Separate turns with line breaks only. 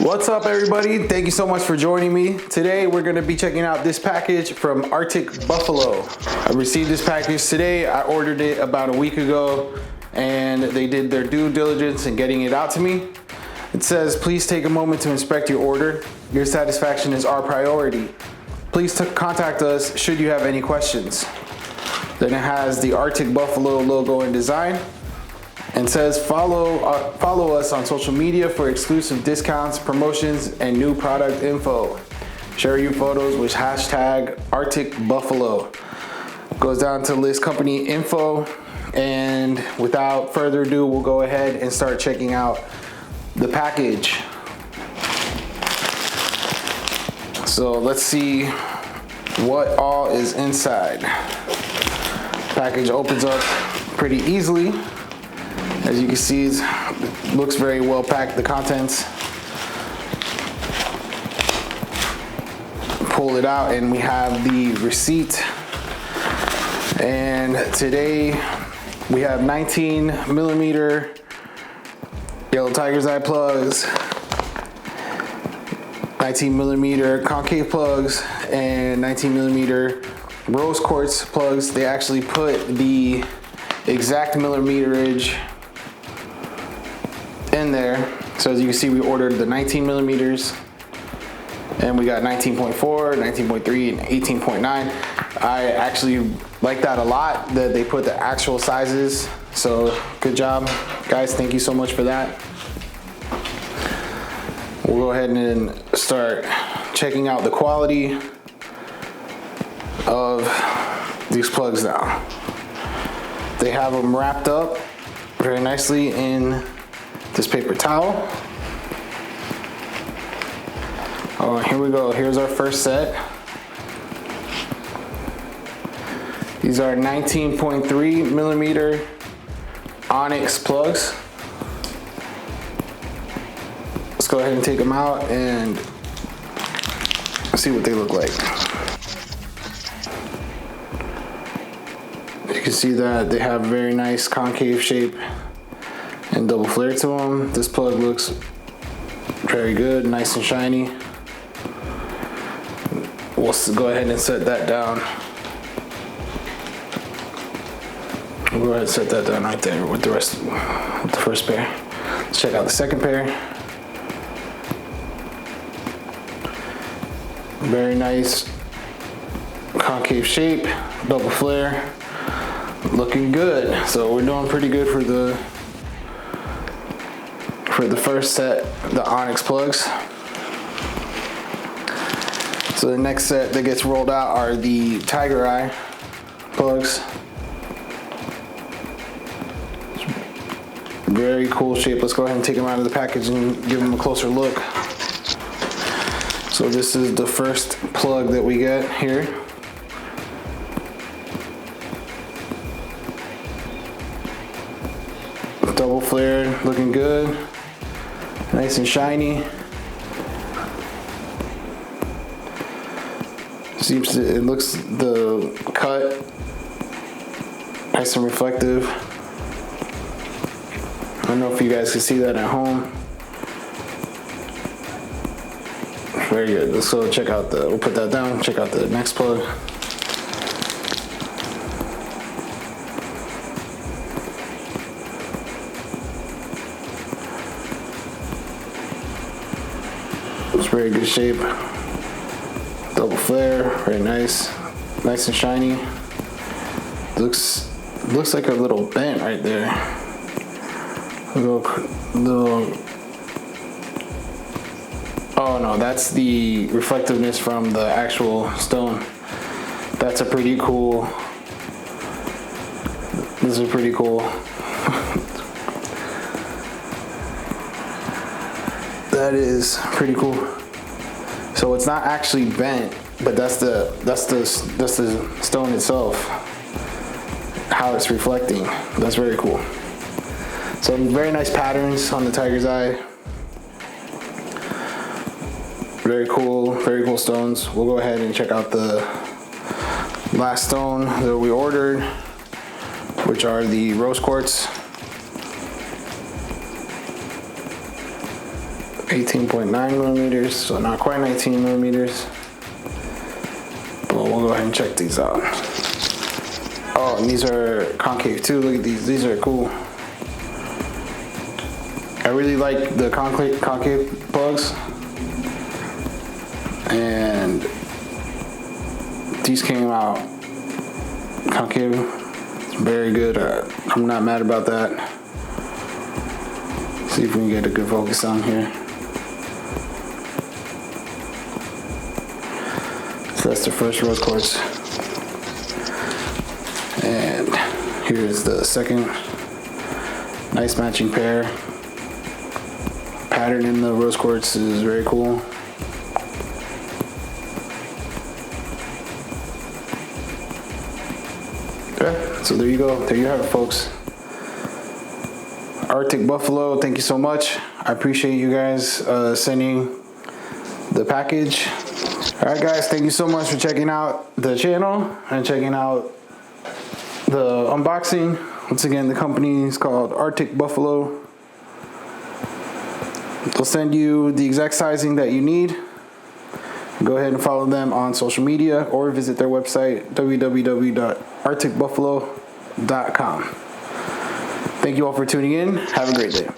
What's up, everybody? Thank you so much for joining me. Today we're going to be checking out this package from Artic Buffalo. I received this package today. I ordered it about a week ago and they did their due diligence in getting it out to me. It says, please take a moment to inspect your order. Your satisfaction is our priority. Please contact us should you have any questions. Then it has the Artic Buffalo logo and design. And says follow us on social media for exclusive discounts, promotions, and new product info. Share your photos with hashtag Artic Buffalo. Goes down to list company info, and without further ado, we'll go ahead and start checking out the package. So let's see what all is inside. Package opens up pretty easily. As you can see, it looks very well packed, the contents. Pull it out and we have the receipt. And today we have 19 millimeter yellow tiger's eye plugs, 19 millimeter concave plugs, and 19 millimeter rose quartz plugs. They actually put the exact millimeterage in there. So as you can see, we ordered the 19 millimeters and we got 19.4, 19.3, and 18.9. I actually like that a lot, that they put the actual sizes. So good job, guys. Thank you so much for that. We'll go ahead and start checking out the quality of these plugs now. They have them wrapped up very nicely in this paper towel. Oh, here we go. Here's our first set. These are 19.3 millimeter Onyx plugs. Let's go ahead and take them out and see what they look like. You can see that they have very nice concave shape and double flare to them. This plug looks very good, nice and shiny. We'll go ahead and set that down. We'll go ahead and set that down right there with the first pair. Let's check out the second pair. Very nice concave shape, double flare, looking good. So we're doing pretty good for the first set, the Onyx plugs. So the next set that gets rolled out are the Tiger Eye plugs. Very cool shape. Let's go ahead and take them out of the package and give them a closer look. So this is the first plug that we get here. Double flared, looking good. Nice and shiny. It looks, the cut, nice and reflective. I don't know if you guys can see that at home. Very good. Let's go check out we'll put that down, check out the next plug. It's very good shape. Double flare, very nice. Nice and shiny. Looks like a little bent right there. Oh no, that's the reflectiveness from the actual stone. That's a pretty cool. This is pretty cool. That is pretty cool. So it's not actually bent, but that's the stone itself, how it's reflecting. That's very cool. So very nice patterns on the tiger's eye. Very cool stones. We'll go ahead and check out the last stone that we ordered, which are the rose quartz. 18.9 millimeters, so not quite 19 millimeters. But we'll go ahead and check these out. Oh, and these are concave too. Look at these. These are cool. I really like the concave plugs. And these came out concave. Very good. I'm not mad about that. See if we can get a good focus on here. So that's the first Rose Quartz. And here's the second. Nice matching pair. Pattern in the Rose Quartz is very cool. Yeah, so there you go. There you have it, folks. Artic Buffalo, thank you so much. I appreciate you guys sending the package. All right, guys, thank you so much for checking out the channel and checking out the unboxing. Once again, the company is called Artic Buffalo. They'll send you the exact sizing that you need. Go ahead and follow them on social media or visit their website, www.articbuffalo.com. Thank you all for tuning in. Have a great day.